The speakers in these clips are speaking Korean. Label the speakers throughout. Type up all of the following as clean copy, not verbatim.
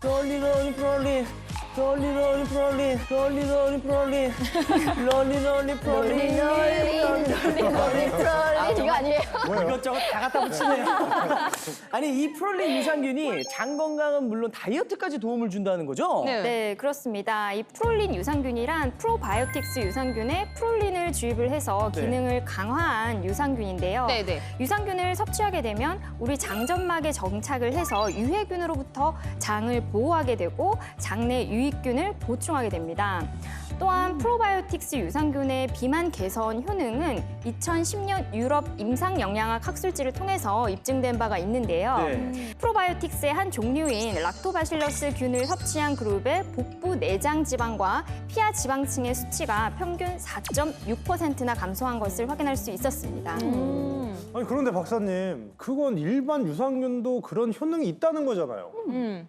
Speaker 1: 롤리 프롤리 롤리 프롤리 롤리 프롤리 롤리 프롤리
Speaker 2: 이거 아니에요?
Speaker 1: 이것저것 다 갖다 붙이네요. 아니 이 프롤린 유산균이 장 건강은 물론 다이어트까지 도움을 준다는 거죠?
Speaker 3: 네, 그렇습니다. 이 프롤린 유산균이란 프로바이오틱스 유산균에 프롤린을 주입을 해서
Speaker 1: 네.
Speaker 3: 기능을 강화한 유산균인데요.
Speaker 2: 네네.
Speaker 3: 유산균을 섭취하게 되면 우리 장점막에 정착을 해서 유해균으로부터 장을 보호하게 되고 장내 유익균을 보충하게 됩니다. 또한 프로바이오틱스 유산균의 비만 개선 효능은 2010년 유럽 임상영양학 학술지를 통해서 입증된 바가 있는데요.
Speaker 1: 네.
Speaker 3: 프로바이오틱스의 한 종류인 락토바실러스 균을 섭취한 그룹의 복부 내장 지방과 피하 지방층의 수치가 평균 4.6%나 감소한 것을 확인할 수 있었습니다.
Speaker 4: 아니 그런데 박사님, 그건 일반 유산균도 그런 효능이 있다는 거잖아요.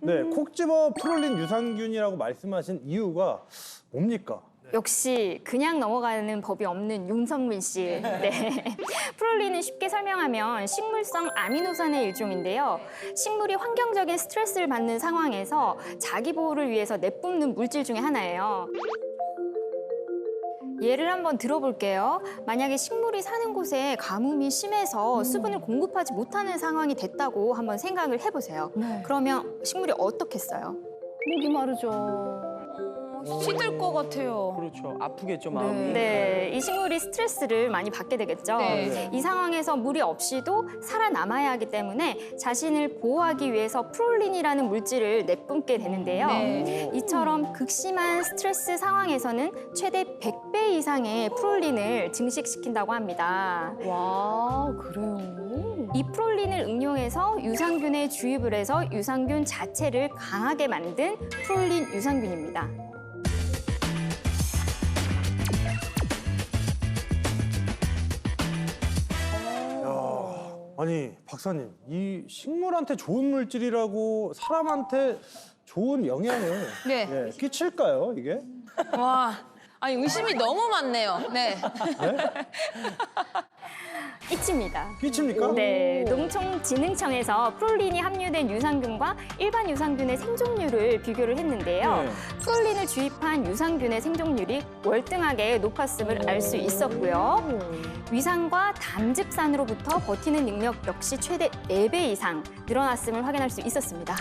Speaker 4: 네, 콕 집어 프롤린 유산균이라고 말씀하신 이유가 뭡니까?
Speaker 3: 역시 그냥 넘어가는 법이 없는 윤성민 씨. 네. 프롤린은 쉽게 설명하면 식물성 아미노산의 일종인데요. 식물이 환경적인 스트레스를 받는 상황에서 자기 보호를 위해서 내뿜는 물질 중에 하나예요. 예를 한번 들어볼게요. 만약에 식물이 사는 곳에 가뭄이 심해서 수분을 공급하지 못하는 상황이 됐다고 한번 생각을 해보세요. 그러면 식물이 어떻겠어요?
Speaker 2: 목이 마르죠. 시들 것 같아요.
Speaker 1: 그렇죠. 아프겠죠, 마음이.
Speaker 3: 네, 이 식물이 스트레스를 많이 받게 되겠죠.
Speaker 2: 네.
Speaker 3: 이 상황에서 물이 없이도 살아남아야 하기 때문에 자신을 보호하기 위해서 프롤린이라는 물질을 내뿜게 되는데요.
Speaker 2: 네.
Speaker 3: 이처럼 극심한 스트레스 상황에서는 최대 100배 이상의 프롤린을 증식시킨다고 합니다.
Speaker 2: 와, 그래요?
Speaker 3: 이 프롤린을 응용해서 유산균에 주입을 해서 유산균 자체를 강하게 만든 프롤린 유산균입니다.
Speaker 4: 아니 박사님, 이 식물한테 좋은 물질이라고 사람한테 좋은 영향을
Speaker 2: 네.
Speaker 4: 끼칠까요, 이게?
Speaker 2: 와, 아니 의심이 너무 많네요. 네.
Speaker 3: 끼칩니다.
Speaker 4: 끼칩니까?
Speaker 3: 네, 농촌진흥청에서 프롤린이 함유된 유산균과 일반 유산균의 생존율을 비교를 했는데요.
Speaker 1: 네.
Speaker 3: 프롤린을 주입한 유산균의 생존율이 월등하게 높았음을 알 수 있었고요. 위산과 담즙산으로부터 버티는 능력 역시 최대 4배 이상 늘어났음을 확인할 수 있었습니다.